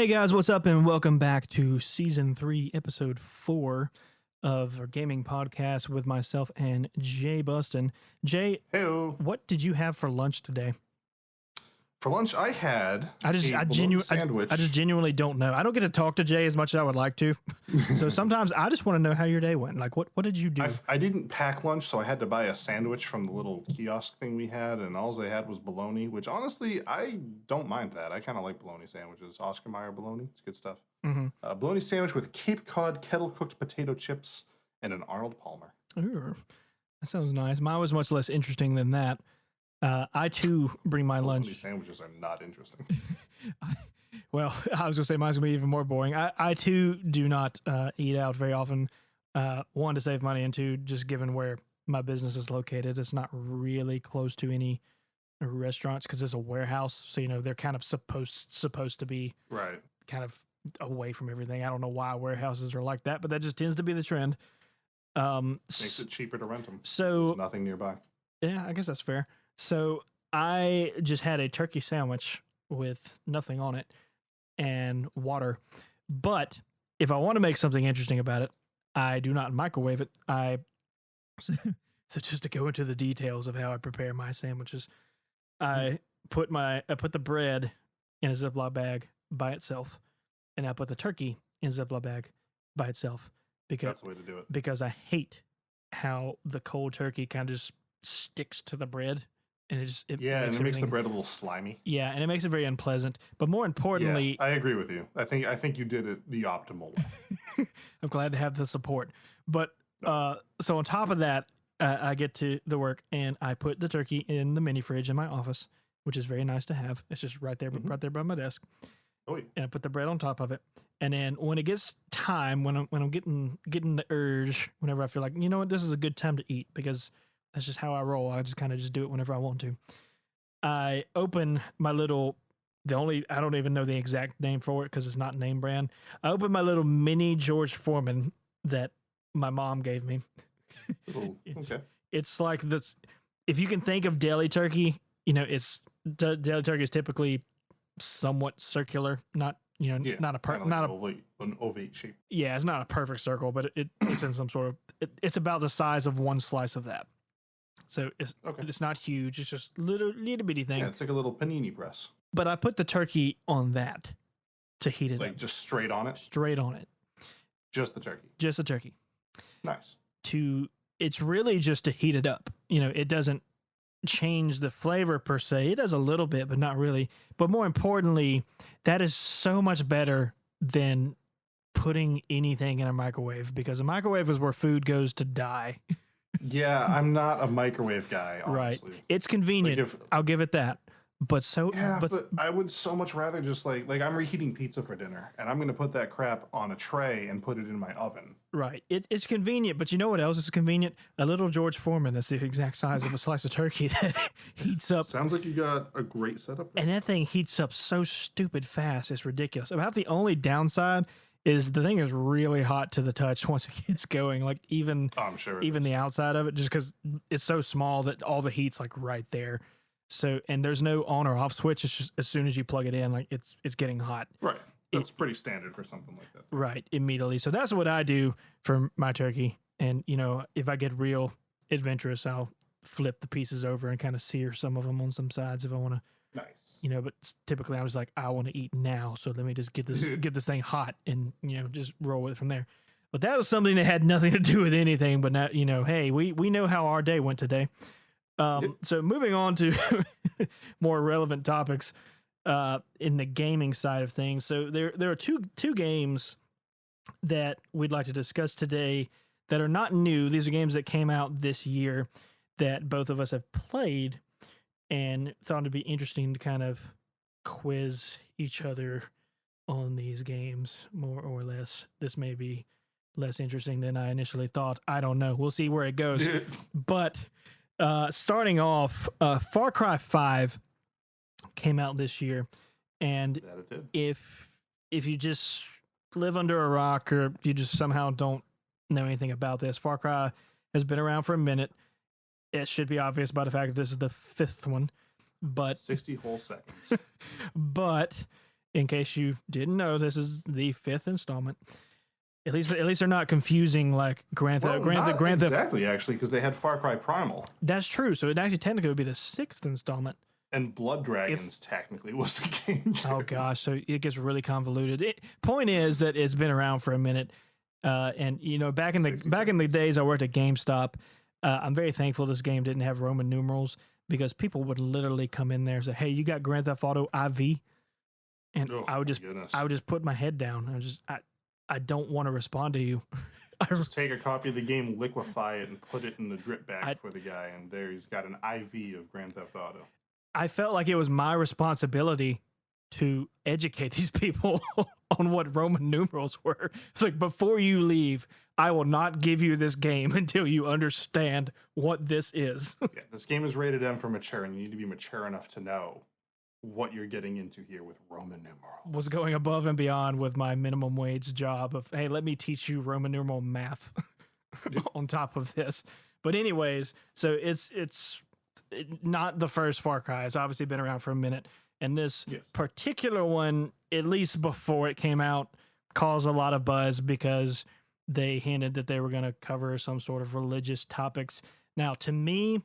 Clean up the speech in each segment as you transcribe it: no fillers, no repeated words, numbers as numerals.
Hey guys, what's up, and welcome back to Season 3, Episode 4 of our gaming podcast with myself and Jay Buston. Jay, Heyo. what did you have for lunch today? For lunch, I had I just genuinely don't know. I don't get to talk to Jay as much as I would like to. So sometimes I just want to know how your day went. Like, what did you do? I didn't pack lunch, so I had to buy a sandwich from the little kiosk thing we had, and all they had was bologna, which honestly, I don't mind that. I kind of like bologna sandwiches. Oscar Mayer bologna, it's good stuff. Mm-hmm. A bologna sandwich with Cape Cod kettle-cooked potato chips and an Arnold Palmer. Ooh, that sounds nice. Mine was much less interesting than that. I too bring my lunch. Bologna sandwiches are not interesting. Well, I was going to say mine's going to be even more boring. I too do not eat out very often. One, to save money, and two, just given where my business is located, it's not really close to any restaurants because it's a warehouse. So, they're kind of supposed to be Right. kind of away from everything. I don't know why warehouses are like that, but that just tends to be the trend. Makes it cheaper to rent them. So there's nothing nearby. Yeah, I guess that's fair. So I just had a turkey sandwich with nothing on it and water. But if I want to make something interesting about it, I do not microwave it. So just to go into the details of how I prepare my sandwiches, I put the bread in a Ziploc bag by itself, and I put the turkey in a Ziploc bag by itself That's the way to do it. because I hate how the cold turkey kind of just sticks to the bread. And it makes the bread a little slimy. Yeah, and it makes it very unpleasant. But more importantly, I agree with you. I think you did it the optimal way. I'm glad to have the support. But so on top of that, I get to the work and I put the turkey in the mini fridge in my office, which is very nice to have. It's just right there by my desk. Oh, yeah. And I put the bread on top of it. And then when it gets time, when I'm getting the urge, whenever I feel like, you know what, this is a good time to eat, because that's just how I roll. I just kind of just do it whenever I want to. I open my little, I don't even know the exact name for it because it's not name brand. I open my little mini George Foreman that my mom gave me. It's like this. If you can think of deli turkey, deli turkey is typically somewhat circular, not not an ovate shape. Yeah, it's not a perfect circle, but it's in some sort of. It's about the size of one slice of that. So it's not huge. It's just little bitty thing. Yeah, it's like a little panini press. But I put the turkey on that to heat it up. Like just straight on it? Straight on it. Just the turkey? Just the turkey. Nice. It's really just to heat it up. It doesn't change the flavor per se. It does a little bit, but not really. But more importantly, that is so much better than putting anything in a microwave, because a microwave is where food goes to die. Yeah, I'm not a microwave guy, honestly. Right. It's convenient. I'll give it that. But I would so much rather just like I'm reheating pizza for dinner, and I'm going to put that crap on a tray and put it in my oven. Right. It's convenient, but you know what else is convenient? A little George Foreman that's the exact size of a slice of turkey that heats up. Sounds like you got a great setup there. And that thing heats up so stupid fast. It's ridiculous. About the only downside is the thing is really hot to the touch once it gets going. Like even the outside of it, just because it's so small that all the heat's like right there. So, and there's no on or off switch. It's just as soon as you plug it in, like it's getting hot. Right. That's pretty standard for something like that. Right. Immediately. So that's what I do for my turkey. And, if I get real adventurous, I'll flip the pieces over and kind of sear some of them on some sides if I want to. Nice. But typically I was like, I want to eat now. So let me just get this thing hot and, just roll with it from there. But that was something that had nothing to do with anything. But now, hey, we know how our day went today. So moving on to more relevant topics in the gaming side of things. So there are two games that we'd like to discuss today that are not new. These are games that came out this year that both of us have played and thought it'd be interesting to kind of quiz each other on these games, more or less. This may be less interesting than I initially thought. I don't know. We'll see where it goes. But starting off, Far Cry 5 came out this year, and if you just live under a rock or you just somehow don't know anything about this, Far Cry has been around for a minute. It should be obvious by the fact that this is the fifth one, but 60 whole seconds. But in case you didn't know, this is the 5th installment. At least they're not confusing like Grand Theft. Exactly, actually, because they had Far Cry Primal. That's true. So it actually technically would be the 6th installment. And Blood Dragons technically was a game too. Oh gosh, so it gets really convoluted. Point is that it's been around for a minute, and you know, back in the days I worked at GameStop. I'm very thankful this game didn't have Roman numerals because people would literally come in there and say, "Hey, you got Grand Theft Auto IV?" And I would just put my head down. I don't want to respond to you. Just take a copy of the game, liquefy it, and put it in the drip bag for the guy, and there he's got an IV of Grand Theft Auto. I felt like it was my responsibility to educate these people on what Roman numerals were. It's like, before you leave, I will not give you this game until you understand what this is. Yeah, this game is rated M for mature, and you need to be mature enough to know what you're getting into here with Roman numerals. Was going above and beyond with my minimum wage job of, hey, let me teach you Roman numeral math on top of this. But anyways, so it's not the first Far Cry. It's obviously been around for a minute. And this particular one, at least before it came out, caused a lot of buzz because they hinted that they were going to cover some sort of religious topics. Now, to me,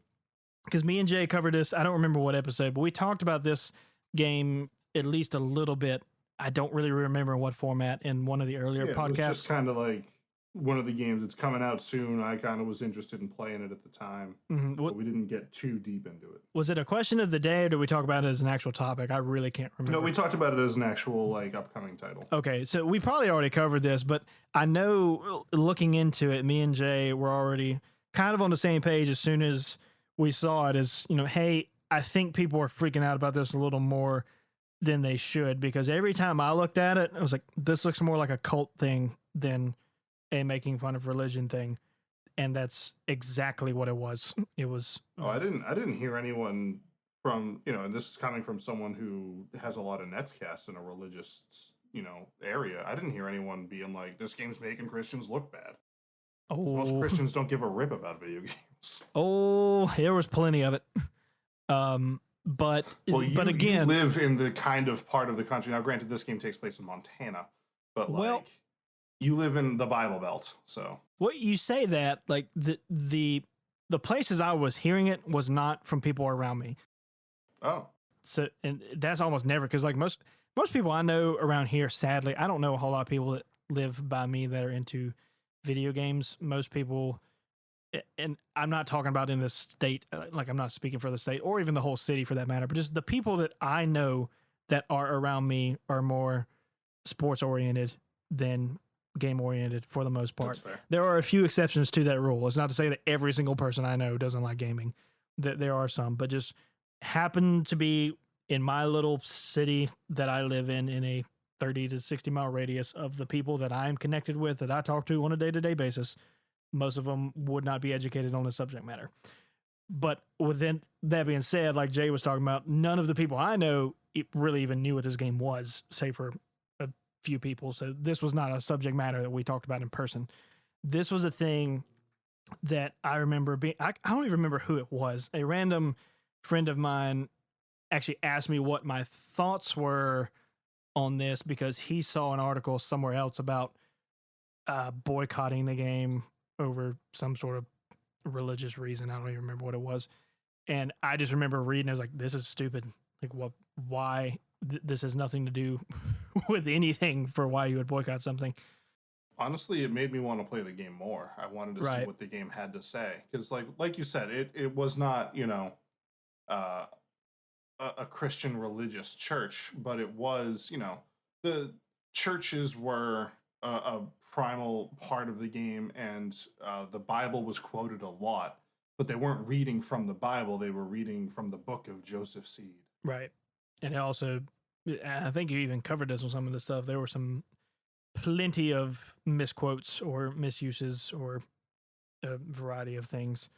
because me and Jay covered this, I don't remember what episode, but we talked about this game at least a little bit. I don't really remember what format in one of the earlier podcasts. It was just kind of like one of the games. It's coming out soon. I kind of was interested in playing it at the time, but we didn't get too deep into it. Was it a question of the day, or did we talk about it as an actual topic? I really can't remember. No, we talked about it as an actual like upcoming title. Okay, so we probably already covered this, but I know looking into it, me and Jay were already kind of on the same page as soon as we saw it as, you know, hey, I think people are freaking out about this a little more than they should, because every time I looked at it, I was like, this looks more like a cult thing than a making fun of religion thing. And that's exactly what it was. It was. Oh, I didn't hear anyone from, you know, and this is coming from someone who has a lot of Netscasts in a religious, you know, area. I didn't hear anyone being like, this game's making Christians look bad. Oh. Most Christians don't give a rip about video games. Oh, there was plenty of it. But again, you live in the kind of part of the country. Now, granted, this game takes place in Montana, but like, you live in the Bible Belt, so. What you say that, like the places I was hearing it was not from people around me. Oh. So, and that's almost never, because like most people I know around here, sadly, I don't know a whole lot of people that live by me that are into video games. Most people, and I'm not talking about in the state, like I'm not speaking for the state or even the whole city for that matter, but just the people that I know that are around me are more sports oriented than game oriented for the most part. There are a few exceptions to that rule. It's not to say that every single person I know doesn't like gaming. That there are some, but just happen to be in my little city that I live in a 30 to 60 mile radius of the people that I'm connected with, that I talk to on a day-to-day basis. Most of them would not be educated on the subject matter. But within that being said, like Jay was talking about, none of the people I know really even knew what this game was, save for a few people. So this was not a subject matter that we talked about in person. This was a thing that I remember being, I don't even remember who it was. A random friend of mine actually asked me what my thoughts were on this because he saw an article somewhere else about boycotting the game over some sort of religious reason. I don't even remember what it was. And I just remember reading, I was like, this is stupid. Like, what, why? This has nothing to do with anything for why you would boycott something. Honestly, it made me want to play the game more. I wanted to see what the game had to say. Because like you said, it was not, you know, a Christian religious church, but it was, you know, the churches were a primal part of the game, and the Bible was quoted a lot, but they weren't reading from the Bible. They were reading from the book of Joseph Seed. Right. And it also, I think you even covered this on some of the stuff. There were plenty of misquotes or misuses or a variety of things.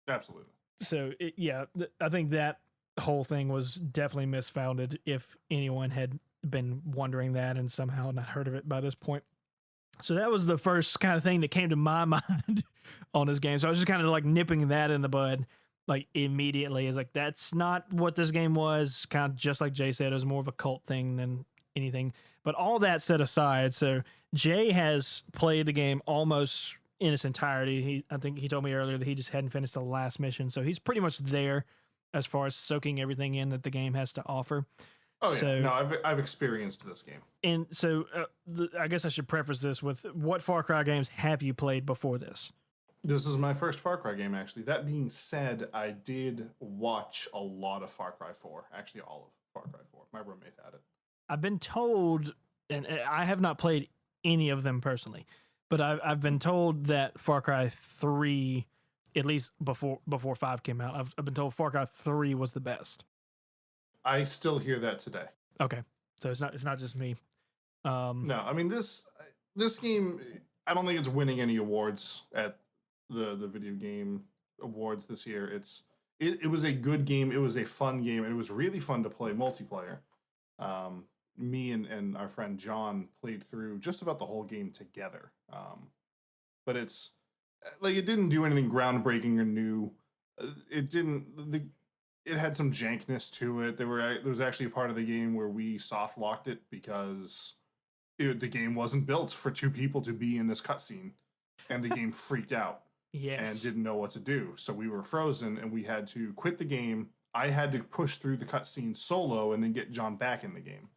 Absolutely. So I think that whole thing was definitely misfounded if anyone had been wondering that and somehow not heard of it by this point. So that was the first kind of thing that came to my mind on this game. So I was just kind of like nipping that in the bud, like immediately. Is like, that's not what this game was. Kind of just like Jay said, it was more of a cult thing than anything. But all that set aside, so Jay has played the game almost in its entirety. I think he told me earlier that he just hadn't finished the last mission, so he's pretty much there as far as soaking everything in that the game has to offer. Oh yeah, So, no, I've experienced this game. and so I guess I should preface this with what Far Cry games have you played before this? This is my first Far Cry game, actually. That being said, I did watch a lot of Far Cry 4. Actually, all of Far Cry 4. My roommate had it. I've been told, and I have not played any of them personally, but I've been told that Far Cry 3, at least before 5 came out, I've been told Far Cry 3 was the best. I still hear that today. Okay, so it's not just me. No, I mean this game. I don't think it's winning any awards at the video game awards this year. It was a good game. It was a fun game. And it was really fun to play multiplayer. Me and our friend John played through just about the whole game together. But it's like it didn't do anything groundbreaking or new. It had some jankness to it. There was actually a part of the game where we soft locked it because the game wasn't built for two people to be in this cutscene, and the game freaked out. Yes. And didn't know what to do. So we were frozen and we had to quit the game. I had to push through the cutscene solo and then get John back in the game.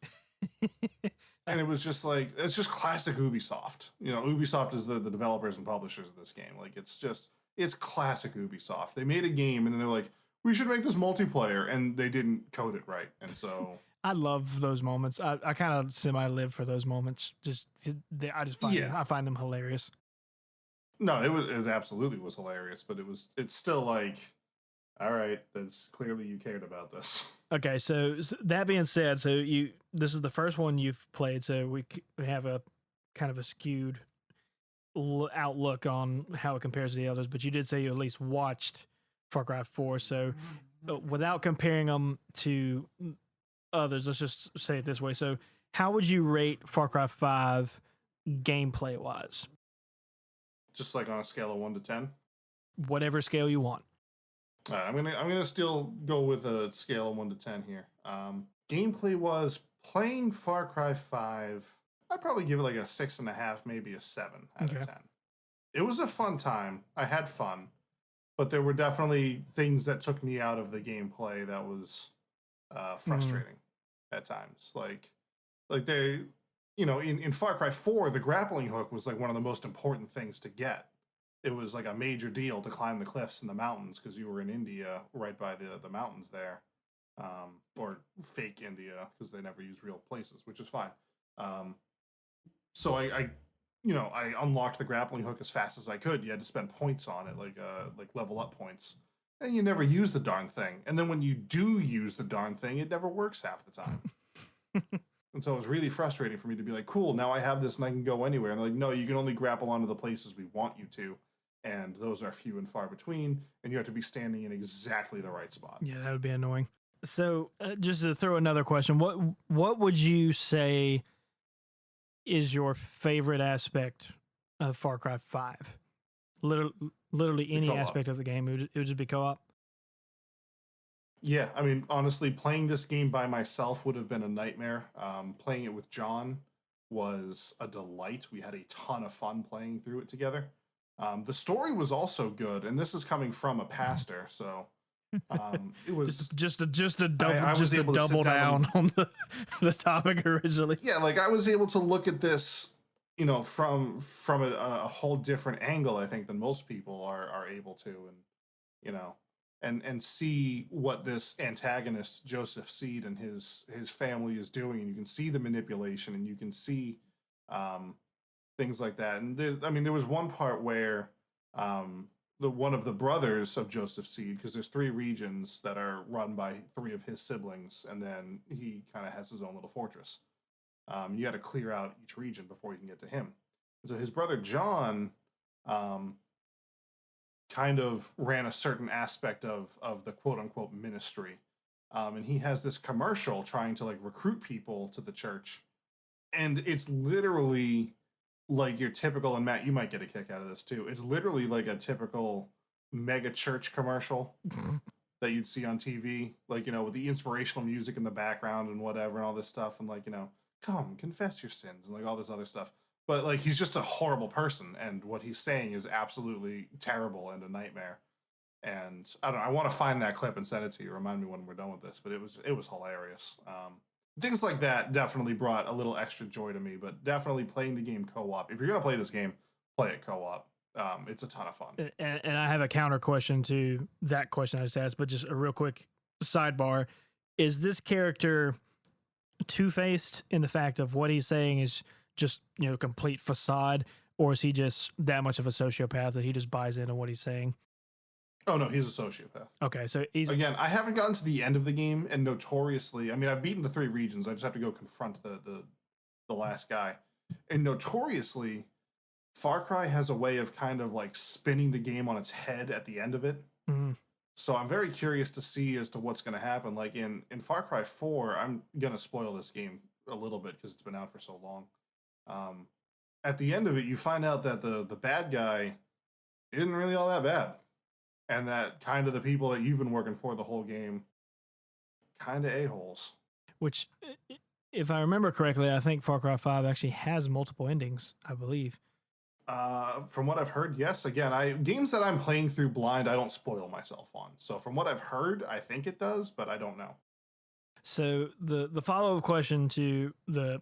And it was just like, it's just classic Ubisoft. You know, Ubisoft is the developers and publishers of this game. Like, it's classic Ubisoft. They made a game and then they're like, we should make this multiplayer. And they didn't code it right. And so... I love those moments. I kind of semi-live for those moments. I find them hilarious. No, it absolutely was hilarious, but it's still like, all right, that's clearly you cared about this. Okay, so that being said, this is the first one you've played, so we have a kind of a skewed outlook on how it compares to the others, but you did say you at least watched Far Cry 4, so without comparing them to others, let's just say it this way. So how would you rate Far Cry 5 gameplay-wise? Just like on a scale of 1 to 10? Whatever scale you want. All right, I'm gonna still go with a scale of 1 to 10 here. Gameplay was playing Far Cry 5. I'd probably give it like a 6.5, maybe a 7 out of 10. It was a fun time. I had fun, but there were definitely things that took me out of the gameplay that was frustrating at times. Like they, you know, in Far Cry 4, the grappling hook was like one of the most important things to get. It was like a major deal to climb the cliffs in the mountains because you were in India, right by the mountains there, or fake India because they never use real places, which is fine. So I unlocked the grappling hook as fast as I could. You had to spend points on it, like level up points, and you never use the darn thing. And then when you do use the darn thing, it never works half the time. And so it was really frustrating for me to be like, cool, now I have this and I can go anywhere. And they're like, no, you can only grapple onto the places we want you to. And those are few and far between. And you have to be standing in exactly the right spot. Yeah, that would be annoying. So just to throw another question, what would you say is your favorite aspect of Far Cry 5? Literally any aspect of the game. It would just be co-op? Yeah, I mean, honestly, playing this game by myself would have been a nightmare. Playing it with John was a delight. We had a ton of fun playing through it together. The story was also good, and this is coming from a pastor, so it was just a double down on the topic originally. Yeah, like I was able to look at this, you know, from a whole different angle, I think, than most people are able to, and you know. And see what this antagonist Joseph Seed and his family is doing, and you can see the manipulation, and you can see things like that. And there was one part where one of the brothers of Joseph Seed, because there's 3 regions that are run by 3 of his siblings, and then he kind of has his own little fortress. You got to clear out each region before you can get to him. And so his brother John kind of ran a certain aspect of the quote unquote ministry. And he has this commercial trying to like recruit people to the church. And it's literally like your typical, and Matt, you might get a kick out of this too. It's literally like a typical mega church commercial that you'd see on TV, like, you know, with the inspirational music in the background and whatever and all this stuff. And like, you know, come confess your sins and like all this other stuff. But like he's just a horrible person, and what he's saying is absolutely terrible and a nightmare. And I don't know, I want to find that clip and send it to you. Remind me when we're done with this. But it was hilarious. Things like that definitely brought a little extra joy to me. But definitely playing the game co-op. If you're gonna play this game, play it co-op. It's a ton of fun. And I have a counter question to that question I just asked, but just a real quick sidebar: is this character two-faced in the fact of what he's saying is just complete facade, or is he just that much of a sociopath that he just buys into what he's saying? Oh no, he's a sociopath. Okay, so he's again. I haven't gotten to the end of the game, and notoriously, I mean, I've beaten the 3 regions. I just have to go confront the last guy, and notoriously, Far Cry has a way of kind of like spinning the game on its head at the end of it. Mhm. So I'm very curious to see as to what's going to happen. Like in Far Cry 4, I'm going to spoil this game a little bit because it's been out for so long. At the end of it, you find out that the bad guy isn't really all that bad. And that kind of the people that you've been working for the whole game, kind of a-holes. which, if I remember correctly, I think Far Cry 5 actually has multiple endings, I believe. From what I've heard, yes. Again, games that I'm playing through blind, I don't spoil myself on. So from what I've heard, I think it does, but I don't know. So the follow-up question to the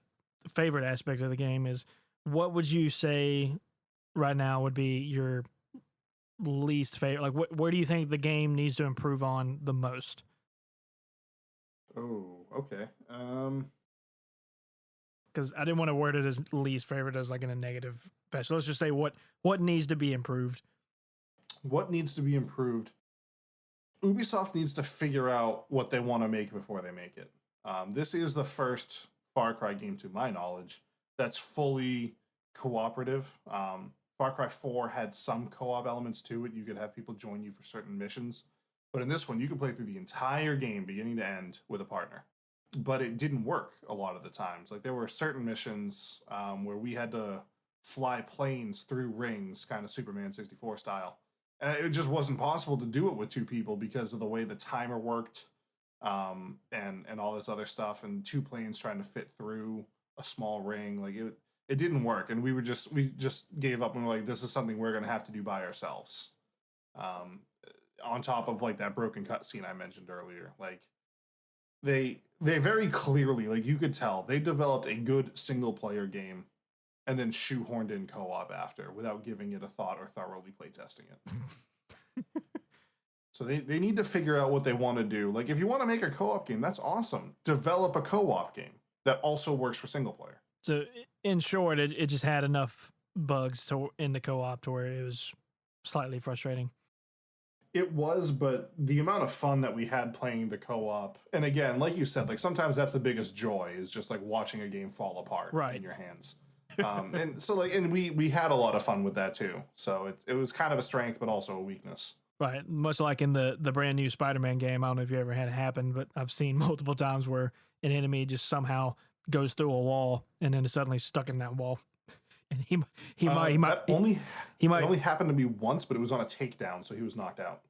favorite aspect of the game is, what would you say right now would be your least favorite? Like, where do you think the game needs to improve on the most? Oh, okay. Because I didn't want to word it as least favorite as like in a negative fashion. Let's just say what needs to be improved. What needs to be improved? Ubisoft needs to figure out what they want to make before they make it. This is the first Far Cry game, to my knowledge, that's fully cooperative. Far Cry 4 had some co-op elements to it. You could have people join you for certain missions. But in this one, you can play through the entire game, beginning to end, with a partner. But it didn't work a lot of the times. Like there were certain missions where we had to fly planes through rings, kind of Superman 64 style. And it just wasn't possible to do it with 2 people because of the way the timer worked, and all this other stuff, and 2 planes trying to fit through a small ring. Like it didn't work, and we just gave up and we're like, this is something we're gonna have to do by ourselves. On top of like that broken cutscene I mentioned earlier, like they very clearly, like you could tell, they developed a good single player game and then shoehorned in co-op after without giving it a thought or thoroughly playtesting it. So they need to figure out what they want to do. Like if you want to make a co-op game, that's awesome. Develop a co-op game that also works for single player. So in short, it just had enough bugs in the co-op to where it was slightly frustrating. It was, but the amount of fun that we had playing the co-op, and again, like you said, like sometimes that's the biggest joy, is just like watching a game fall apart in your hands. And so like, and we had a lot of fun with that too. So it was kind of a strength, but also a weakness. Right. Much like in the brand new Spider-Man game. I don't know if you ever had it happen, but I've seen multiple times where an enemy just somehow goes through a wall and then is suddenly stuck in that wall. And it only happened to me once, but it was on a takedown, so he was knocked out.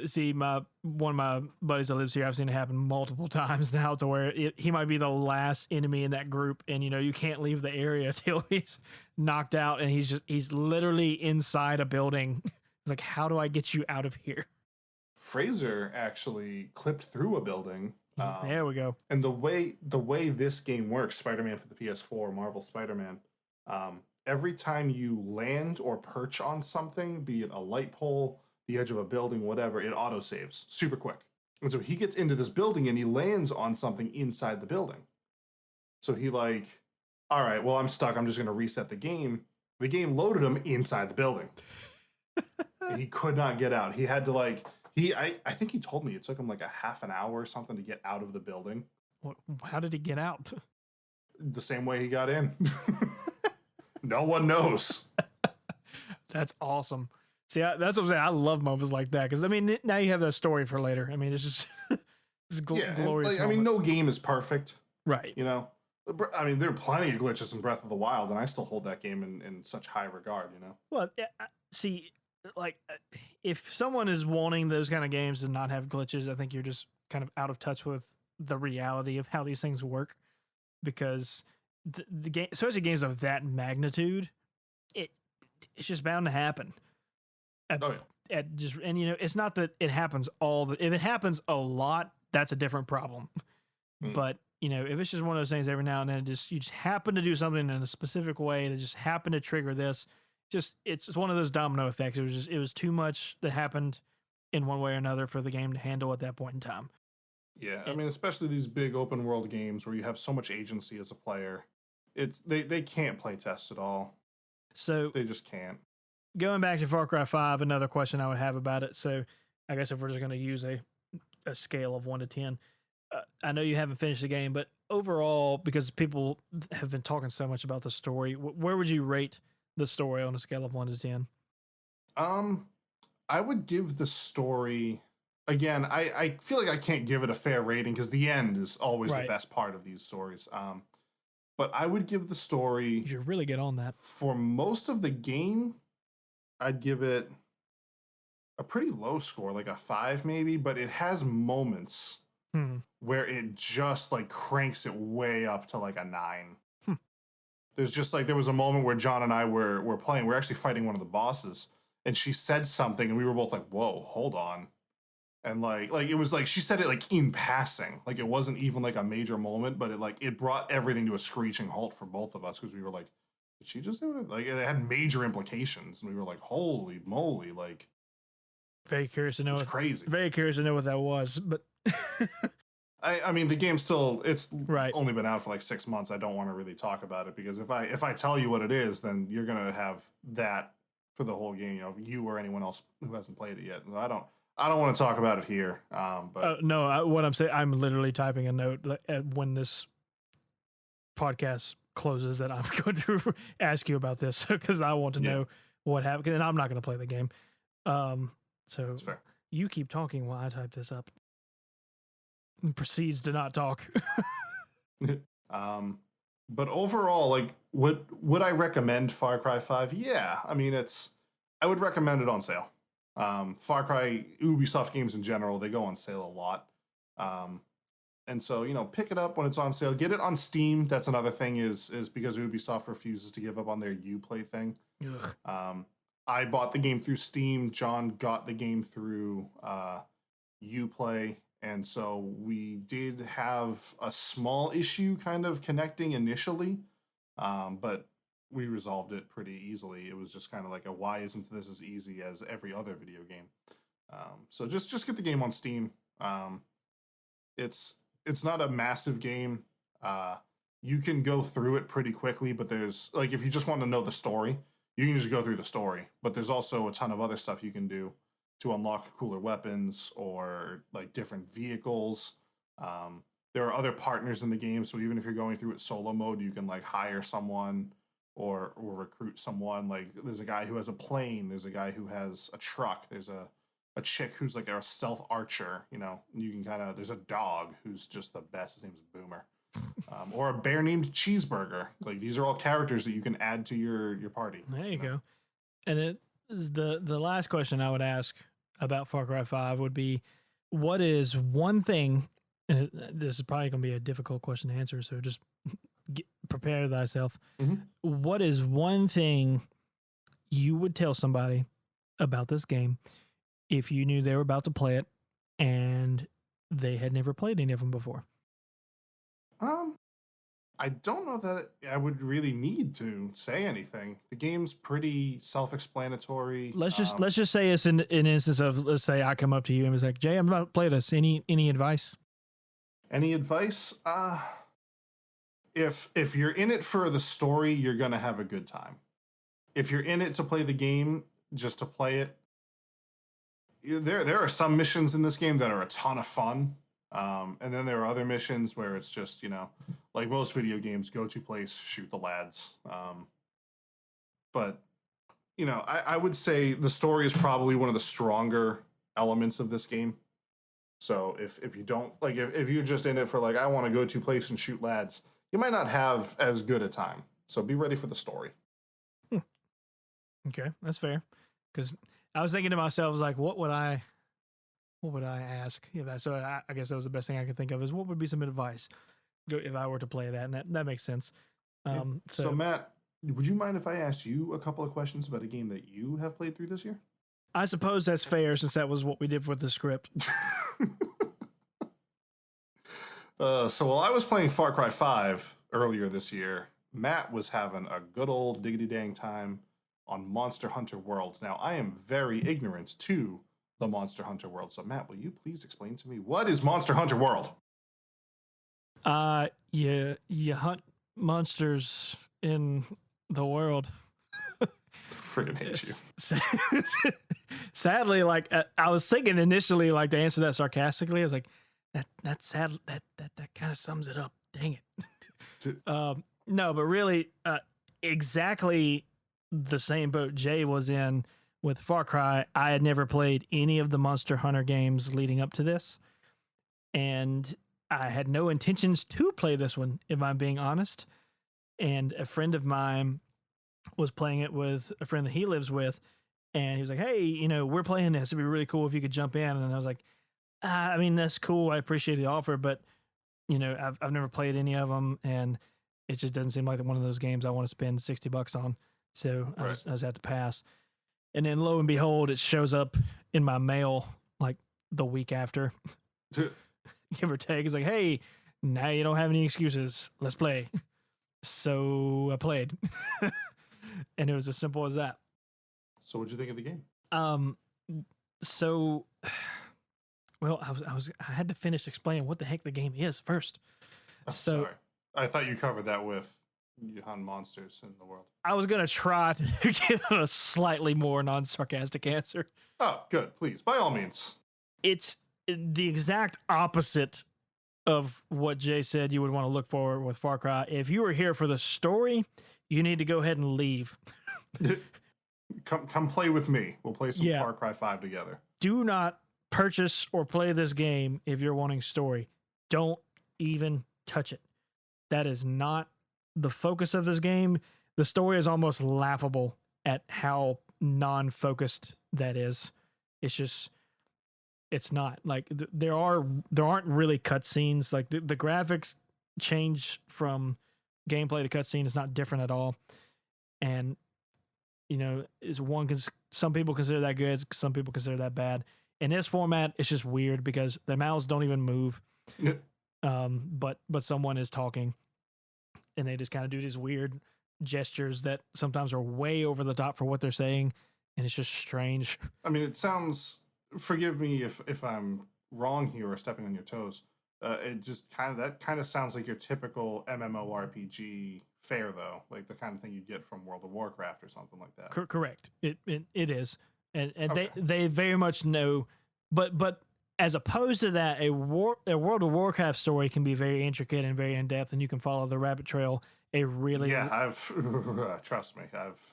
See, one of my buddies that lives here, I've seen it happen multiple times now, to where he might be the last enemy in that group, and you can't leave the area till he's knocked out, and he's literally inside a building. It's like, how do I get you out of here? Fraser actually clipped through a building. There we go. And the way this game works, Spider-Man for the PS4, Marvel Spider-Man, every time you land or perch on something, be it a light pole, the edge of a building, whatever, it auto-saves super quick. And so he gets into this building and he lands on something inside the building. So he like, all right, well, I'm stuck. I'm just going to reset the game. The game loaded him inside the building. And he could not get out. He had to like, I think he told me it took him like a half an hour or something to get out of the building. How did he get out? The same way he got in. No one knows. That's awesome. See, that's what I'm saying. I love moments like that because, I mean, now you have that story for later. I mean, it's just it's glorious. Like, I mean, no game is perfect, right? You know, I mean, there are plenty of glitches in Breath of the Wild, and I still hold that game in such high regard. You know. Well, see, like, if someone is wanting those kind of games and not have glitches, I think you're just kind of out of touch with the reality of how these things work. Because the game, especially games of that magnitude, it it's just bound to happen. At, Oh yeah. at just and it's not that it happens if it happens a lot, that's a different problem. Mm. But if it's just one of those things every now and then, you just happen to do something in a specific way that just happened to trigger this. It's just one of those domino effects. It was too much that happened in one way or another for the game to handle at that point in time. Yeah, I mean, especially these big open world games where you have so much agency as a player, they can't play test at all. So they just can't. Going back to Far Cry 5, another question I would have about it. So I guess if we're just going to use a scale of 1 to 10, I know you haven't finished the game, but overall, because people have been talking so much about the story, where would you rate the story on a scale of 1 to 10? I would give the story, again, I feel like I can't give it a fair rating because the end is always the best part of these stories. But I would give the story, you should really get on that. For most of the game, I'd give it a pretty low score, like a 5 maybe, but it has moments where it just like cranks it way up to like a 9. There's just like, there was a moment where John and I were playing, we're actually fighting one of the bosses, and she said something and we were both like, whoa, hold on. And like it was like, she said it like in passing, like it wasn't even like a major moment, but it brought everything to a screeching halt for both of us, because we were like, did she just do it? Like, it had major implications, and we were like, holy moly, like, very curious to know. It's crazy. Very curious to know what that was, but I mean, the game's still, it's right. only been out for like 6 months. I don't want to really talk about it, because if I tell you what it is, then you're gonna have that for the whole game. You or anyone else who hasn't played it yet. So I don't want to talk about it here. But no, what I'm saying, I'm literally typing a note when this podcast closes that I'm going to ask you about this, because I want to know what happened, and I'm not going to play the game. So that's fair. You keep talking while I type this up. And proceeds to not talk. But overall, like, would I recommend Far Cry 5? Yeah, I mean, I would recommend it on sale. Far Cry, Ubisoft games in general, they go on sale a lot. And so, pick it up when it's on sale. Get it on Steam. That's another thing, is because Ubisoft refuses to give up on their Uplay thing. I bought the game through Steam. John got the game through Uplay. And so we did have a small issue kind of connecting initially, but we resolved it pretty easily. It was just kind of like why isn't this as easy as every other video game? So just get the game on Steam. It's not a massive game. You can go through it pretty quickly, but there's like, if you just want to know the story, you can just go through the story. But there's also a ton of other stuff you can do to unlock cooler weapons or like different vehicles. There are other partners in the game, so even if you're going through it solo mode, you can like hire someone or recruit someone. Like, there's a guy who has a plane, there's a guy who has a truck, there's a chick who's like a stealth archer. You can there's a dog who's just the best. His name's Boomer. Or a bear named Cheeseburger. Like, these are all characters that you can add to your party. There you go. And it is the last question I would ask about Far Cry 5 would be, what is one thing, and this is probably going to be a difficult question to answer, so just prepare thyself. What is one thing you would tell somebody about this game if you knew they were about to play it and they had never played any of them before? I don't know that I would really need to say anything. The game's pretty self-explanatory. Let's just say it's an instance of, let's say I come up to you and was like, Jay, I'm about to play this. Any advice? Any advice? If you're in it for the story, you're gonna have a good time. If you're in it to play the game, just to play it, there are some missions in this game that are a ton of fun. And then there are other missions where it's just, like most video games, go to place, shoot the lads. But, I would say the story is probably one of the stronger elements of this game. So if you don't, like, if you're just in it for like, I want to go to place and shoot lads, you might not have as good a time. So be ready for the story. Okay, that's fair. Because I was thinking to myself, I was like, what would I ask? So I guess that was the best thing I could think of, is what would be some advice if I were to play that, and that makes sense. Yeah. So, So Matt, would you mind if I asked you a couple of questions about a game that you have played through this year? I suppose that's fair since that was what we did with the script. So while I was playing Far Cry 5 earlier this year, Matt was having a good old diggity dang time on Monster Hunter World. Now, I am very ignorant to the Monster Hunter World. So Matt, will you please explain to me what is Monster Hunter World? You hunt monsters in the world. Friggin' hate you. Sadly, like I was thinking initially, like to answer that sarcastically, I was like, that's sad. That kind of sums it up. Dang it. No, but really, exactly the same boat Jay was in with Far Cry. I had never played any of the Monster Hunter games leading up to this, and I had no intentions to play this one, if I'm being honest. And a friend of mine was playing it with a friend that he lives with, and he was like, hey, we're playing this. It'd be really cool if you could jump in. And I was like, I mean, that's cool. I appreciate the offer, but, I've never played any of them, and it just doesn't seem like one of those games I want to spend $60 on. So I just had to pass. And then lo and behold, it shows up in my mail like the week after. Give or take. It's like, hey, now you don't have any excuses. Let's play. So I played. And it was as simple as that. So what'd you think of the game? So well, I had to finish explaining what the heck the game is first. Sorry. I thought you covered that with you hunt monsters in the world. I was gonna try to give a slightly more non-sarcastic answer. Oh, good. Please, by all means. It's the exact opposite of what Jay said you would want to look for with Far Cry. If you were here for the story, you need to go ahead and leave. Come play with me. We'll play some Far Cry 5 together. Do not purchase or play this game if you're wanting story. Don't even touch it. That is not the focus of this game. The story is almost laughable at how non-focused that is. It's not like there aren't really cutscenes. Like the graphics change from gameplay to cutscene. It's not different at all. And some people consider that good. Some people consider that bad. In this format, it's just weird because the mouths don't even move. But someone is talking, and they just kind of do these weird gestures that sometimes are way over the top for what they're saying, and it's just strange. I mean, it sounds. Forgive me if I'm wrong here or stepping on your toes. It just kind of sounds like your typical MMORPG fare, though, like the kind of thing you get from World of Warcraft or something like that. Correct. It is, and Okay. they very much know, but as opposed to that, a World of Warcraft story can be very intricate and very in depth, and you can follow the rabbit trail. Trust me,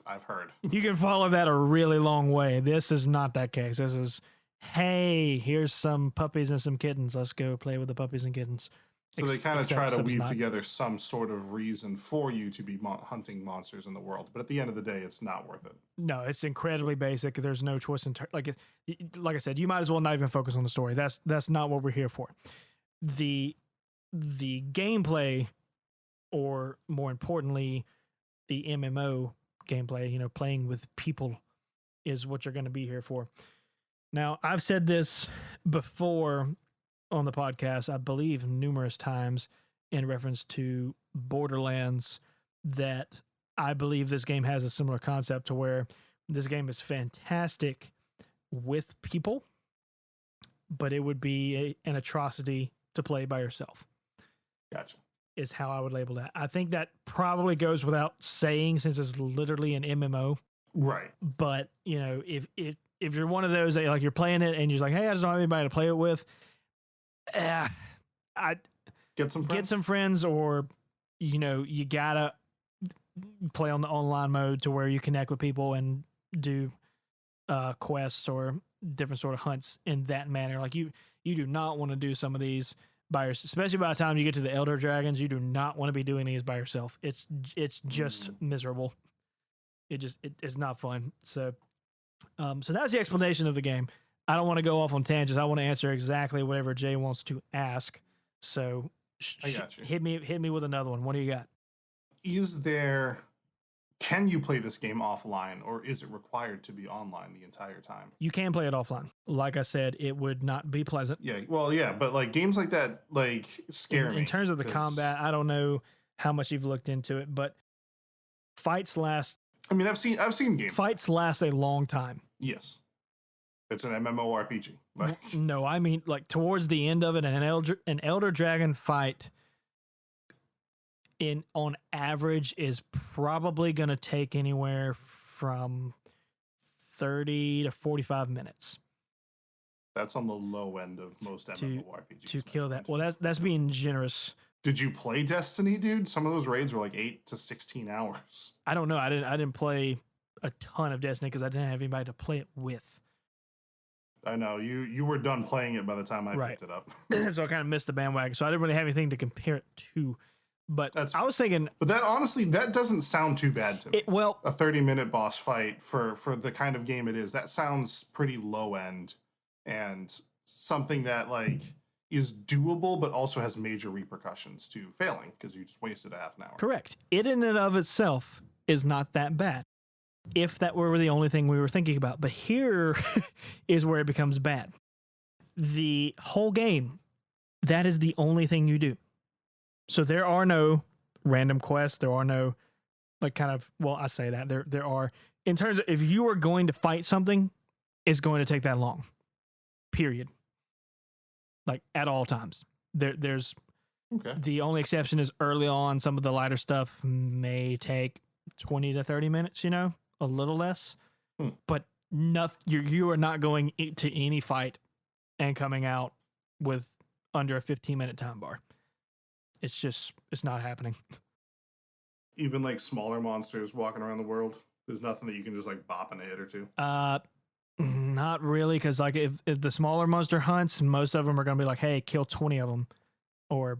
I've heard. You can follow that a really long way. This is not that case. This is, hey, here's some puppies and some kittens. Let's go play with the puppies and kittens. So they kind of try to weave together some sort of reason for you to be hunting monsters in the world, but at the end of the day, it's not worth it. No, it's incredibly basic. There's no twist and like I said, you might as well not even focus on the story. That's not what we're here for. The gameplay, or more importantly, the MMO gameplay, playing with people, is what you're going to be here for. Now, I've said this before on the podcast, I believe numerous times, in reference to Borderlands, that I believe this game has a similar concept to where this game is fantastic with people, but it would be an atrocity to play by yourself. Gotcha. Is how I would label that. I think that probably goes without saying since it's literally an MMO. Right. But, if you're one of those that like you're playing it and you're like, hey, I just don't have anybody to play it with, I get some friends, or you gotta play on the online mode to where you connect with people and do quests or different sort of hunts in that manner. Like you do not want to do some of these by yourself, especially by the time you get to the Elder Dragons. You do not want to be doing these by yourself. It's just miserable. It's not fun. So that's the explanation of the game. I don't want to go off on tangents. I want to answer exactly whatever Jay wants to ask. So I got you. Hit me with another one. What do you got? is there, can you play this game offline, or is it required to be online the entire time? You can play it offline. Like I said, it would not be pleasant. Yeah, well, yeah, but like games like that, like scare me. In terms of the 'cause- combat, I don't know how much you've looked into it, but fights last I mean, I've seen games. fights last a long time. Yes, it's an MMORPG. Like, No, I mean like towards the end of it, an Elder Dragon fight on average is probably going to take anywhere from 30 to 45 minutes that's on the low end of most MMORPGs. to my kill that. friend. Well, that's being generous. Did you play Destiny, dude? Some of those raids were like 8 to 16 hours. I don't know. I didn't play a ton of Destiny because I didn't have anybody to play it with. I know you were done playing it by the time I Right. picked it up. So I kind of missed the bandwagon. So I didn't really have anything to compare it to. But That's- I was thinking, But that honestly, that doesn't sound too bad to me. well, A 30-minute boss fight for the kind of game it is, that sounds pretty low end and something that like is doable but also has major repercussions to failing because you just wasted a half an hour. correct. It in and of itself is not that bad if that were the only thing we were thinking about. But here is where it becomes bad. The whole game, that is the only thing you do. So there are no random quests. There are no like kind of, well, I say that there are, in terms of if you are going to fight something, it's going to take that long, period. Like at all times. There's Okay. the only exception is early on. Some of the lighter stuff may take 20 to 30 minutes, a little less, but you are not going to any fight and coming out with under a 15-minute time bar. It's not happening. Even like smaller monsters walking around the world, there's nothing that you can just like bop in a hit or two. Not really, because like if the smaller monster hunts, most of them are going to be like, hey, kill 20 of them, or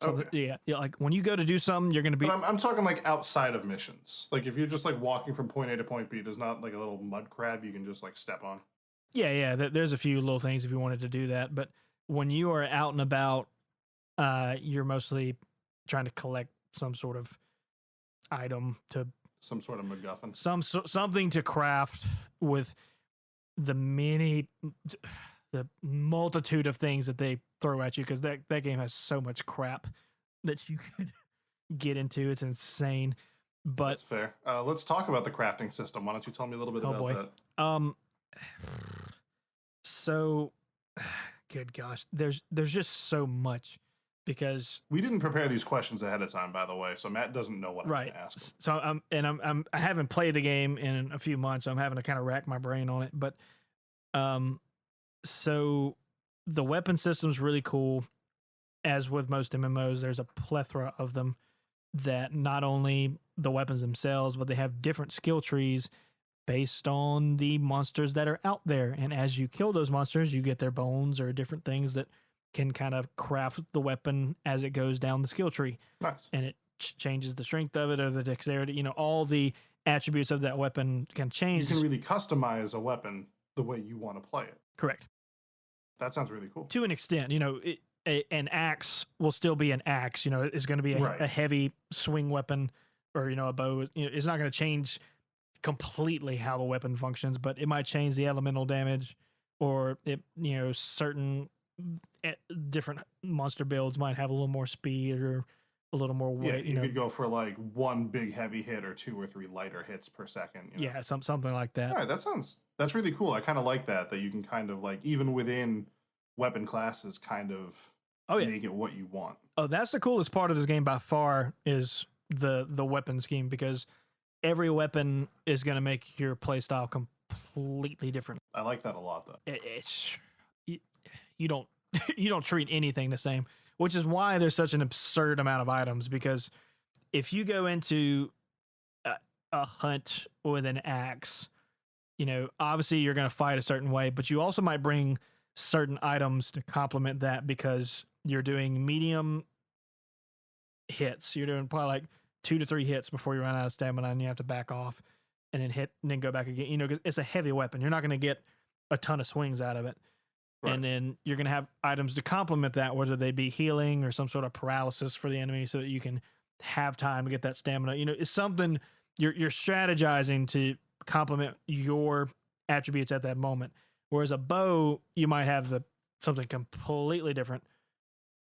something. Okay. Yeah, like when you go to do something, you're going to be. But I'm talking like outside of missions. Like if you're just like walking from point A to point B, there's not like a little mud crab you can just like step on. Yeah. There's a few little things if you wanted to do that, but when you are out and about, you're mostly trying to collect some sort of item to Some sort of MacGuffin. something to craft with the multitude of things that they throw at you, because that game has so much crap that you could get into. It's insane. But That's fair. Let's talk about the crafting system. Why don't you tell me a little bit about boy. that? So good gosh, there's just so much, because We didn't prepare these questions ahead of time, by the way, so Matt doesn't know what I'm right. going to ask. So I haven't played the game in a few months, so I'm having to kind of rack my brain on it. But so the weapon system's really cool. As with most MMOs, there's a plethora of them, that not only the weapons themselves, but they have different skill trees based on the monsters that are out there. And as you kill those monsters, you get their bones or different things that can kind of craft the weapon as it goes down the skill tree. Nice. And it changes the strength of it or the dexterity. All the attributes of that weapon can You change. can really customize a weapon the way you want to play it. Correct. That sounds really cool. To an extent, an axe will still be an axe. It's going to be Right. a heavy swing weapon, or a bow. It's not going to change completely how the weapon functions, but it might change the elemental damage, or certain different monster builds might have a little more speed or a little more Yeah, weight. you could go for like one big heavy hit or 2 or 3 lighter hits per second. Yeah, something like that. All right, that's really cool. I kind of like that you can kind of like, even within weapon classes, kind of Oh yeah. make it what you want. Oh, that's the coolest part of this game by far, is the weapon scheme, because every weapon is going to make your playstyle completely different. I like that a lot, though. You don't you don't treat anything the same, which is why there's such an absurd amount of items. Because if you go into a hunt with an axe, obviously you're going to fight a certain way, but you also might bring certain items to complement that, because you're doing medium hits. You're doing probably like 2 to 3 hits before you run out of stamina, and you have to back off and then hit and then go back again. 'Cause it's a heavy weapon. You're not going to get a ton of swings out of it. Right. And then you're going to have items to complement that, whether they be healing or some sort of paralysis for the enemy, so that you can have time to get that stamina. You know, it's something you're strategizing to complement your attributes at that moment. Whereas a bow, you might have something completely different.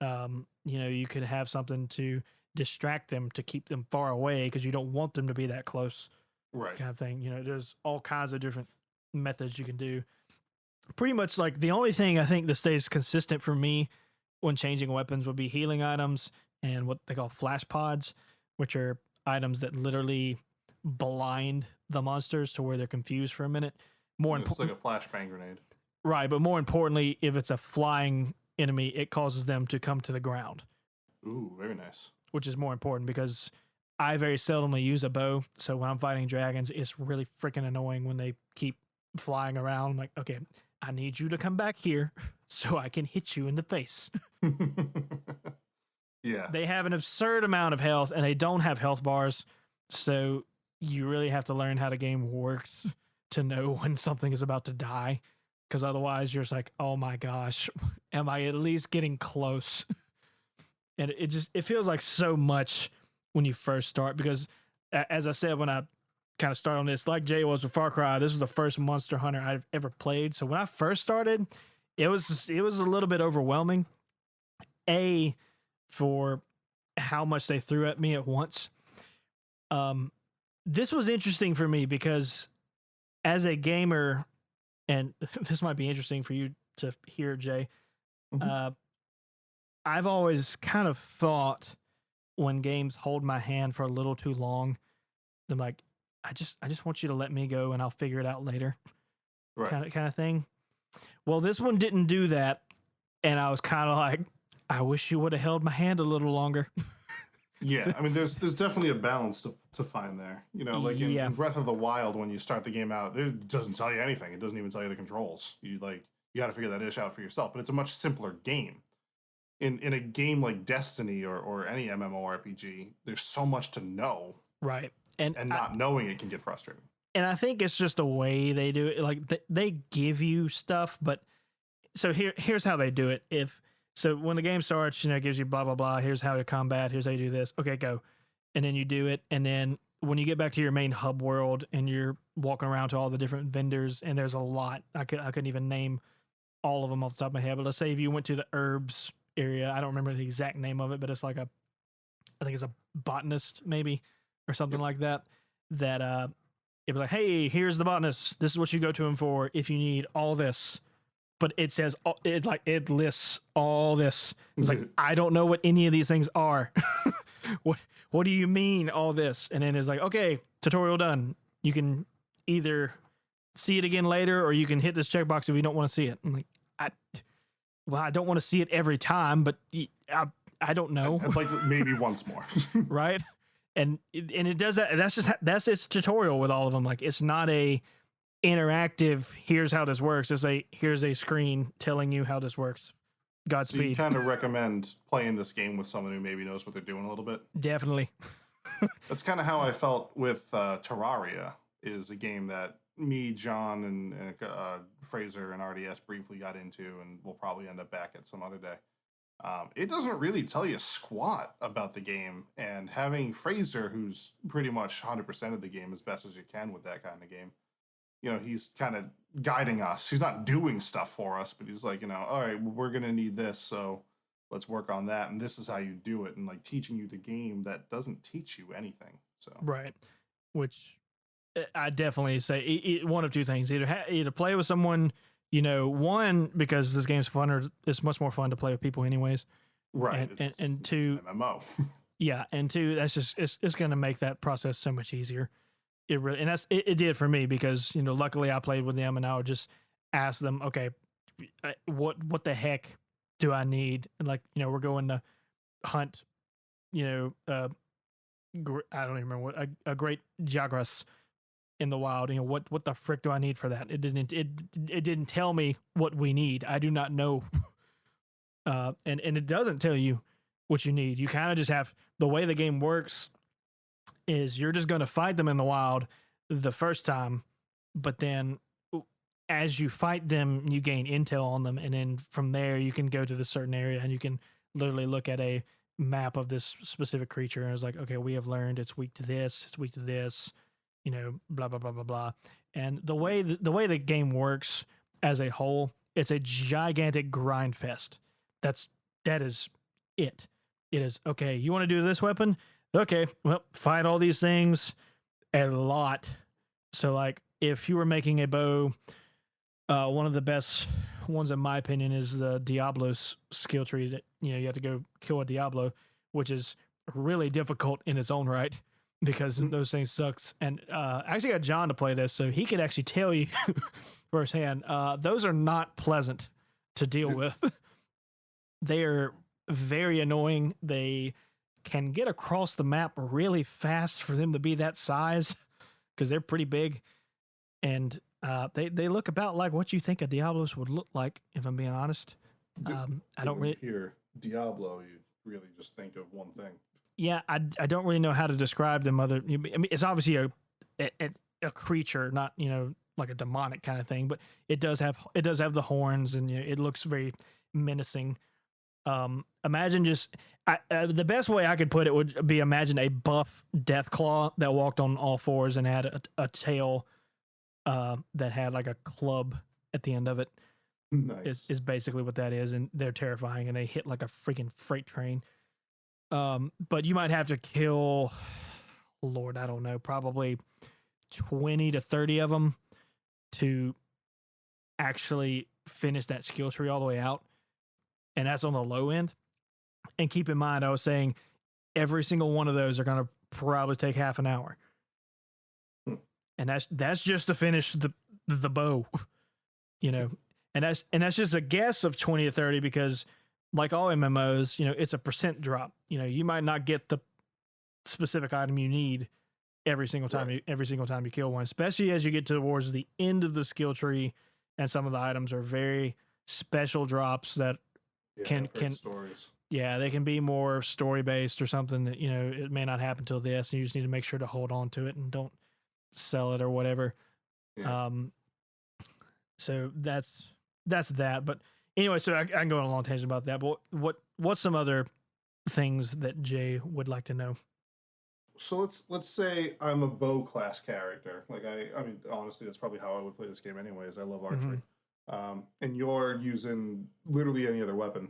You know, you could have something to distract them to keep them far away because you don't want them to be that close, Right. kind of thing. You know, there's all kinds of different methods you can do. Pretty much like the only thing I think that stays consistent for me when changing weapons would be healing items and what they call flash pods, which are items that literally blind the monsters to where they're confused for a minute. More It's important, like a flashbang grenade. right? But more importantly, if it's a flying enemy, it causes them to come to the ground, Ooh, very nice. which is more important because I very seldomly use a bow. So when I'm fighting dragons, it's really freaking annoying when they keep flying around. I'm like, okay, I need you to come back here so I can hit you in the face. Yeah. They have an absurd amount of health and they don't have health bars. So you really have to learn how the game works to know when something is about to die. Because otherwise you're just like, oh my gosh, am I at least getting close? And it feels like so much when you first start. Because as I said, when I kind of started on this, like Jay was with Far Cry, this was the first Monster Hunter I've ever played. So when I first started, it was a little bit overwhelming. For how much they threw at me at once. This was interesting for me because as a gamer, and this might be interesting for you to hear, Jay. I've always kind of thought when games hold my hand for a little too long, I'm like, I just want you to let me go and I'll figure it out later. Right. Kind of thing. Well, this one didn't do that. And I was kind of like, I wish you would have held my hand a little longer. Yeah, I mean, there's definitely a balance to find there. You know, like in Breath of the Wild, when you start the game out, it doesn't tell you anything. It doesn't even tell you the controls. You got to figure that ish out for yourself. But it's a much simpler game. In a game like Destiny or any MMORPG, there's so much to know, Right. and not knowing it can get frustrating. And I think it's just the way they do it. Like they give you stuff, but so here's how they do it. So when the game starts, you know, it gives you blah, blah, blah. Here's how to combat. Here's how you do this. Okay, go. And then you do it. And then when you get back to your main hub world and you're walking around to all the different vendors, and there's a lot. I couldn't even name all of them off the top of my head. But let's say if you went to the herbs area, I don't remember the exact name of it, but it's like I think it's a botanist maybe or something like that. That it'd be like, hey, here's the botanist. This is what you go to him for if you need all this. But it says it lists all this. It's like, I don't know what any of these things are. What do you mean all this? And then it's like, okay, tutorial done. You can either see it again later or you can hit this checkbox if you don't want to see it. I'm like, I don't want to see it every time, but I don't know. I'd like to maybe once more. Right? And it does that. That's its tutorial with all of them. Like, it's not a interactive, here's how this works. It's here's a screen telling you how this works. Godspeed. So you kind of recommend playing this game with someone who maybe knows what they're doing a little bit? Definitely. That's kind of how I felt with Terraria, is a game that me, John, and Fraser and RDS briefly got into, and we'll probably end up back at some other day. It doesn't really tell you squat about the game, and having Fraser, who's pretty much 100% of the game as best as you can with that kind of game, you know, he's kind of guiding us. He's not doing stuff for us, but he's like, you know, all right, well, we're going to need this, so let's work on that, and this is how you do it, and like teaching you the game that doesn't teach you anything. So Right. Which I definitely say one of two things. Either play with someone, you know, one, because this game's fun, or it's much more fun to play with people anyways. right, And two, it's an MMO. yeah, and two, that's just it's going to make that process so much easier. It really, and it did for me because, you know, luckily I played with them and I would just ask them, okay, what the heck do I need? And like, you know, we're going to hunt, you know, I don't even remember what a great Jagras in the wild. You know, what the frick do I need for that? It didn't tell me what we need. I do not know. And it doesn't tell you what you need. You kind of just have, the way the game works is you're just going to fight them in the wild the first time, but then as you fight them, you gain intel on them, and then from there you can go to the certain area and you can literally look at a map of this specific creature, and it was like, okay, we have learned it's weak to this, it's weak to this, blah blah blah blah blah. And the way the game works as a whole, it's a gigantic grind fest. That is it. It is okay. You want to do this weapon? Okay, well, fight all these things a lot. So like, if you were making a bow, one of the best ones in my opinion is the Diablo's skill tree. That you have to go kill a Diablo, which is really difficult in its own right because those things sucks. And I actually got John to play this, so he could actually tell you firsthand. Those are not pleasant to deal with. They are very annoying. They can get across the map really fast for them to be that size because they're pretty big. And they look about like what you think a Diablos would look like, if I'm being honest. I don't really hear Diablo. You really just think of one thing. Yeah, I don't really know how to describe them. I mean, it's obviously a creature, not like a demonic kind of thing, but it does have the horns, and it looks very menacing. Imagine just the best way I could put it would be imagine a buff Deathclaw that walked on all fours and had a tail that had like a club at the end of it. Nice. Is basically what that is, and they're terrifying, and they hit like a freaking freight train. But you might have to kill, Lord, I don't know, probably 20 to 30 of them to actually finish that skill tree all the way out. And that's on the low end. And keep in mind, I was saying every single one of those are going to probably take half an hour. And that's just to finish the bow, And that's just a guess of 20 to 30 because like all MMOs, it's a percent drop. You might not get the specific item you need every single time you kill one, especially as you get towards the end of the skill tree, and some of the items are very special drops that can stories. Yeah, they can be more story based or something that it may not happen till this, and you just need to make sure to hold on to it and don't sell it or whatever. Yeah. So that's that. But anyway, so I can go on a long tangent about that. But what's some other things that Jay would like to know? So let's say I'm a bow class character. Like I mean, honestly, that's probably how I would play this game anyways. I love archery. And you're using literally any other weapon.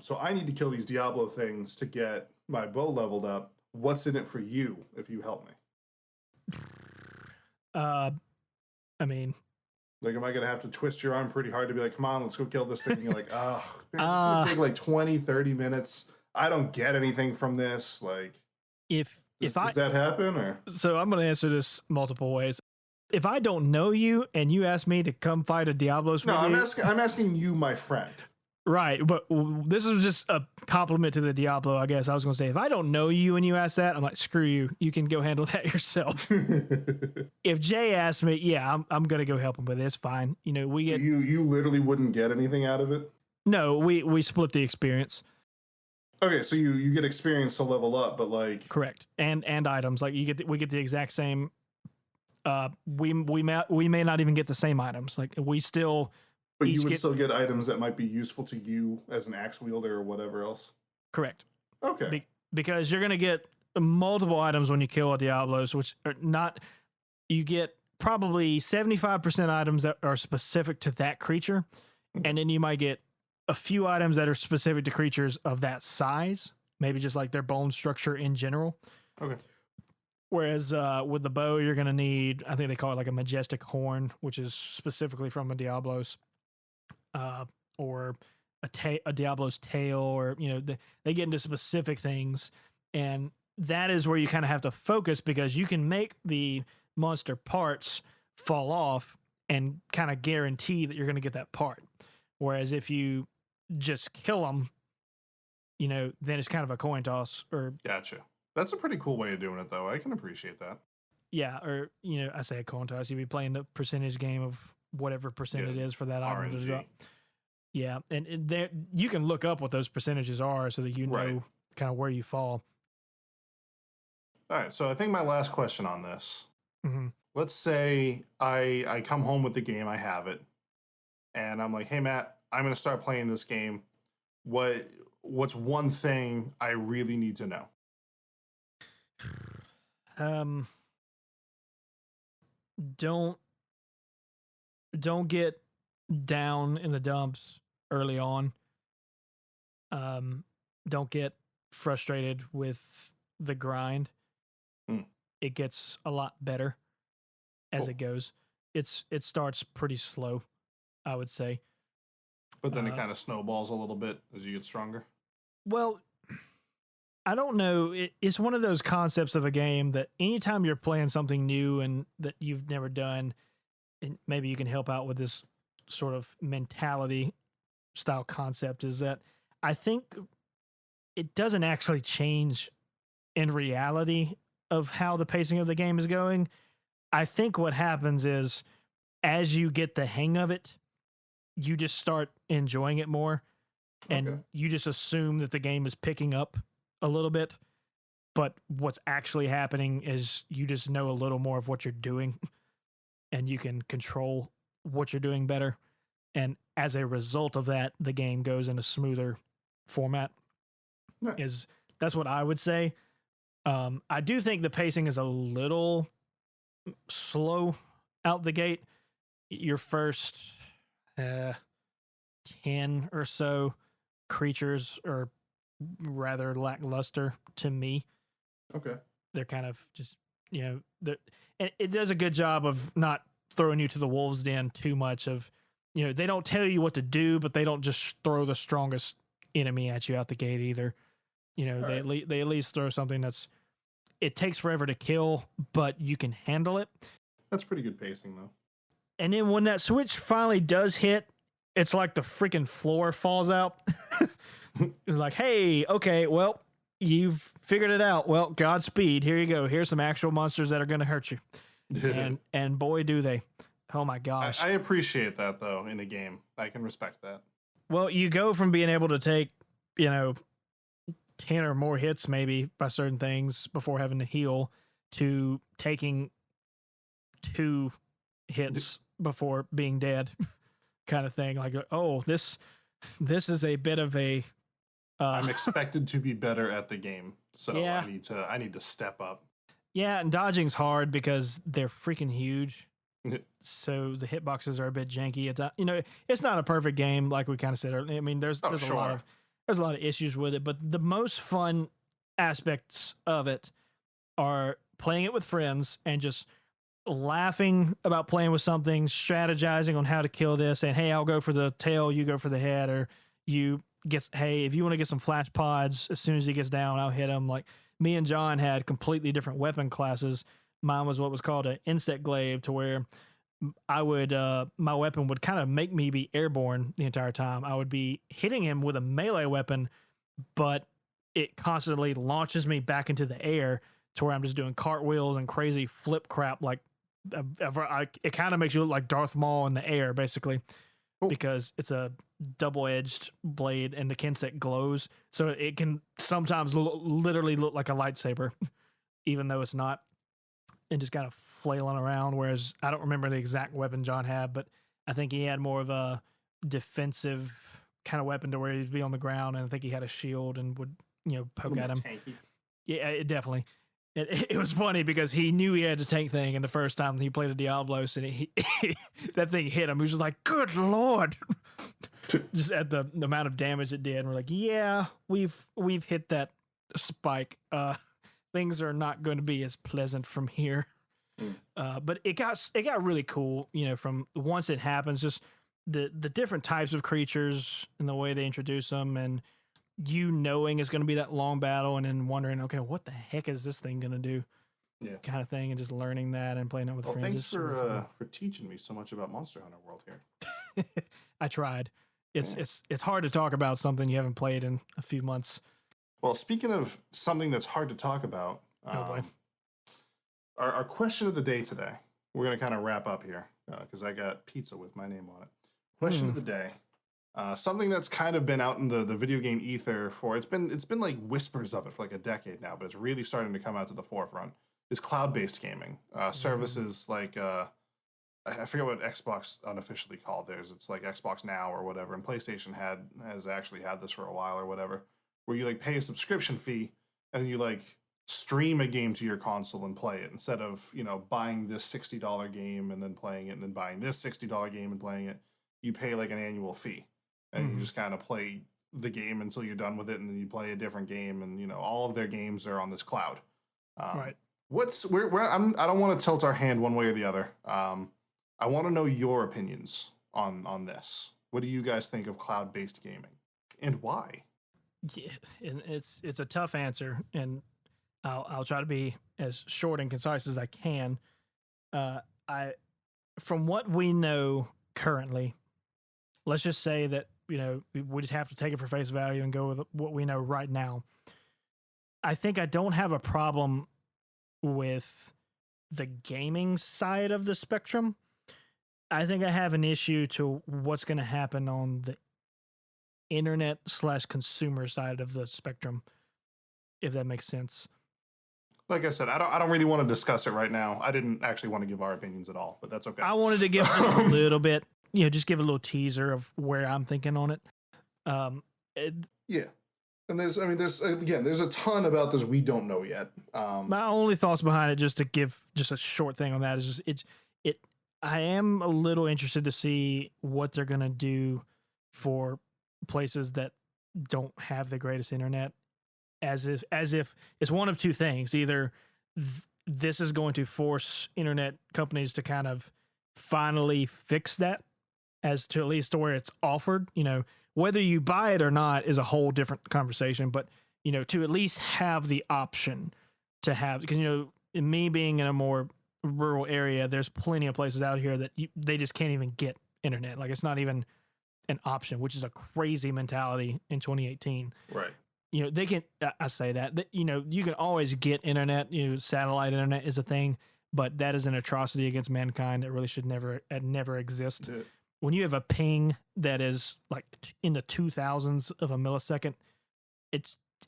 So I need to kill these Diablo things to get my bow leveled up. What's in it for you if you help me? I mean, like, am I going to have to twist your arm pretty hard to be like, come on, let's go kill this thing? And you're like, oh, man, it's going to take like 20, 30 minutes. I don't get anything from this. Like, does that happen? Or so I'm going to answer this multiple ways. If I don't know you and you ask me to come fight a Diablos with you, I'm asking you, my friend. Right, but this is just a compliment to the Diablo, I guess. I was going to say, if I don't know you and you ask that, I'm like, screw you. You can go handle that yourself. If Jay asked me, yeah, I'm going to go help him with this. Fine. We get you literally wouldn't get anything out of it. No, we split the experience. Okay, so you get experience to level up, but like correct, and items like we get the exact same. We may not even get the same items. Like we still. But you would still get items that might be useful to you as an axe wielder or whatever else. Correct. Okay. Because you're going to get multiple items when you kill a Diablos, which are not. You get probably 75% items that are specific to that creature, and then you might get a few items that are specific to creatures of that size, maybe just like their bone structure in general. Okay. Whereas with the bow, you're going to need, I think they call it like a majestic horn, which is specifically from a Diablos. Or a Diablo's tail, or they get into specific things, and that is where you kind of have to focus because you can make the monster parts fall off and kind of guarantee that you're going to get that part. Whereas if you just kill them, then it's kind of a coin toss. Or gotcha. That's a pretty cool way of doing it, though. I can appreciate that. Yeah, or I say a coin toss. You'd be playing the percentage game of whatever percent it is for that item to drop. Yeah, and there you can look up what those percentages are so that you know kind of where you fall. All right, so I think my last question on this. Mm-hmm. Let's say I come home with the game, I have it, and I'm like, hey Matt, I'm going to start playing this game. What what's one thing I really need to know? Um, don't don't get down in the dumps early on. Um, don't get frustrated with the grind. Mm, It gets a lot better as cool. it goes. It starts pretty slow, I would say. But then it Uh, kind of snowballs a little bit as you get stronger. well, I don't know. It's one of those concepts of a game that anytime you're playing something new and that you've never done, and maybe you can help out with this sort of mentality style concept, is that I think it doesn't actually change in reality of how the pacing of the game is going. I think what happens is as you get the hang of it, you just start enjoying it more Okay. and you just assume that the game is picking up a little bit. But what's actually happening is you just know a little more of what you're doing and you can control what you're doing better. And as a result of that, the game goes in a smoother format. Nice. Is That's what I would say. I do think the pacing is a little slow out the gate. Your first uh, 10 or so creatures are rather lackluster to me. Okay. They're kind of just, and it does a good job of not throwing you to the wolves den too much of, they don't tell you what to do, but they don't just throw the strongest enemy at you out the gate either. All right. They at least throw something it takes forever to kill, but you can handle it. That's pretty good pacing, though. And then when that switch finally does hit, it's like the freaking floor falls out. It's like, hey, okay, well, you've figured it out. Well, Godspeed. Here you go. Here's some actual monsters that are going to hurt you. And boy, do they. Oh my gosh. I appreciate that, though, in a game. I can respect that. Well, you go from being able to take, 10 or more hits maybe by certain things before having to heal to taking 2 hits before being dead kind of thing. Like, oh, this is a bit of a I'm expected to be better at the game, so Yeah. I need to step up. yeah, and dodging's hard because they're freaking huge. So the hitboxes are a bit janky. It's not a perfect game, like we kind of said earlier. I mean, there's a sure. lot of issues with it, but the most fun aspects of it are playing it with friends and just laughing about playing with something, strategizing on how to kill this, and hey, I'll go for the tail, you go for the head, or hey, if you want to get some flash pods, as soon as he gets down, I'll hit him. Like me and John had completely different weapon classes. Mine was what was called an insect glaive, to where I would my weapon would kind of make me be airborne the entire time. I would be hitting him with a melee weapon, but it constantly launches me back into the air to where I'm just doing cartwheels and crazy flip crap. Like it kind of makes you look like Darth Maul in the air, basically, because it's a double-edged blade and the Kensec glows, so it can sometimes literally look like a lightsaber, even though it's not, and just kind of flailing around. Whereas I don't remember the exact weapon John had, but I think he had more of a defensive kind of weapon to where he'd be on the ground, and I think he had a shield and would poke at him. Tanky. Yeah, it definitely. It was funny because he knew he had the tank thing, and the first time he played a Diablos, and that thing hit him. He was just like, "Good lord!" Just at the amount of damage it did. And we're like, "Yeah, we've hit that spike. Things are not going to be as pleasant from here." But it got really cool. From once it happens, just the different types of creatures and the way they introduce them, and knowing it's going to be that long battle, and then wondering, okay, what the heck is this thing going to do? Yeah. Kind of thing, and just learning that and playing it with friends. Thanks is super fun. for teaching me so much about Monster Hunter World here. I tried. It's hard to talk about something you haven't played in a few months. Well, speaking of something that's hard to talk about, Oh boy. Our question of the day today, we're going to kind of wrap up here because I got pizza with my name on it. Question of the day. Something that's kind of been out in the video game ether for it's been like whispers of it for like a decade now, but it's really starting to come out to the forefront. Is cloud-based gaming services like I forget what Xbox unofficially called theirs. It's like Xbox Now or whatever, and PlayStation has actually had this for a while or whatever, where you like pay a subscription fee and you like stream a game to your console and play it instead of buying this $60 game and then playing it and then buying this $60 game and playing it. You pay like an annual fee and you just kind of play the game until you're done with it, and then you play a different game, and all of their games are on this cloud. Right. I don't want to tilt our hand one way or the other. I want to know your opinions on this. What do you guys think of cloud-based gaming, and why? Yeah, and it's a tough answer, and I'll try to be as short and concise as I can. From what we know currently, let's just say that we just have to take it for face value and go with what we know right now. I think I don't have a problem with the gaming side of the spectrum. I think I have an issue to what's going to happen on the internet/consumer side of the spectrum, if that makes sense. Like I said, I don't really want to discuss it right now. I didn't actually want to give our opinions at all, but that's okay. I wanted to give just a little bit, just give a little teaser of where I'm thinking on it. Yeah. And there's a ton about this we don't know yet. My only thoughts behind it, just to give just a short thing on that, is I am a little interested to see what they're gonna do for places that don't have the greatest internet, as if it's one of two things: either this is going to force internet companies to kind of finally fix that, as to at least to where it's offered. Whether you buy it or not is a whole different conversation, but to at least have the option to have, because me being in a more rural area, there's plenty of places out here that they just can't even get internet. Like, it's not even an option, which is a crazy mentality in 2018. Right. They can, I say that you can always get internet. Satellite internet is a thing, but that is an atrocity against mankind that really should never exist. Yeah. When you have a ping that is like in the 2000s of a millisecond,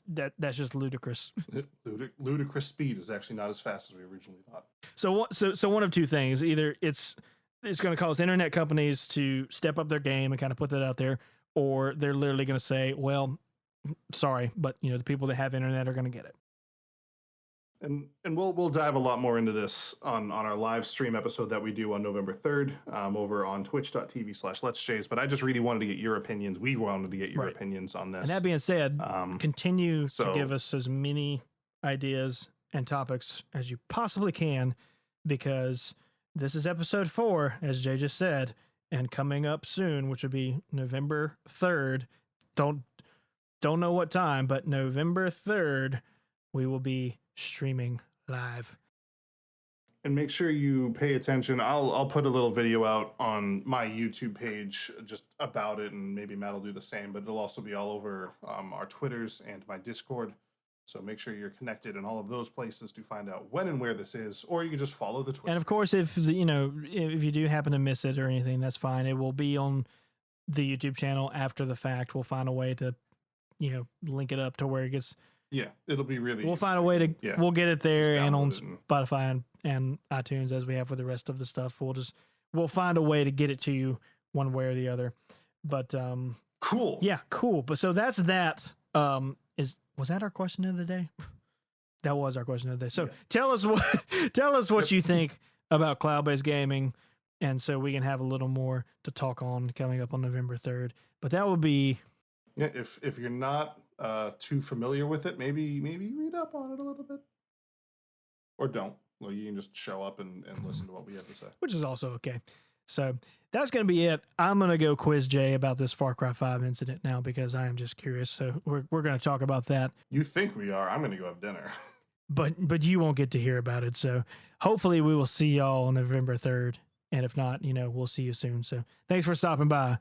that's just ludicrous. Ludicrous speed is actually not as fast as we originally thought. So one of two things: either it's going to cause internet companies to step up their game and kind of put that out there, or they're literally going to say, "Well, sorry, but the people that have internet are going to get it." And we'll dive a lot more into this on our live stream episode that we do on November 3rd over on twitch.tv/letsjays. But I just really wanted to get your opinions. We wanted to get your opinions on this. And that being said, continue so to give us as many ideas and topics as you possibly can, because this is episode 4, as Jay just said, and coming up soon, which would be November 3rd. Don't know what time, but November 3rd, we will be streaming live. And make sure you pay attention. I'll put a little video out on my YouTube page just about it, and maybe Matt will do the same, but it'll also be all over our Twitters and my Discord. So make sure you're connected in all of those places to find out when and where this is, or you can just follow the Twitter. And of course, if you do happen to miss it or anything, that's fine. It will be on the YouTube channel after the fact. We'll find a way to link it up to where it gets. Yeah, it'll be really We'll easy. find a way to, we'll get it there and on Spotify and iTunes, as we have with the rest of the stuff. We'll find a way to get it to you one way or the other. But cool. Yeah, cool. But so that's that. Was that our question of the day? That was our question of the day. So tell us what you think about cloud-based gaming, and so we can have a little more to talk on coming up on November 3rd. But that would be, yeah, if you're not too familiar with it, maybe read up on it a little bit, or don't. Well, you can just show up and listen to what we have to say, which is also okay. So that's going to be it. I'm going to go quiz Jay about this Far Cry 5 incident now, because I am just curious. So we're going to talk about that. You think we are? I'm going to go have dinner. But you won't get to hear about it. So hopefully we will see y'all on November 3rd. And if not, we'll see you soon. So thanks for stopping by.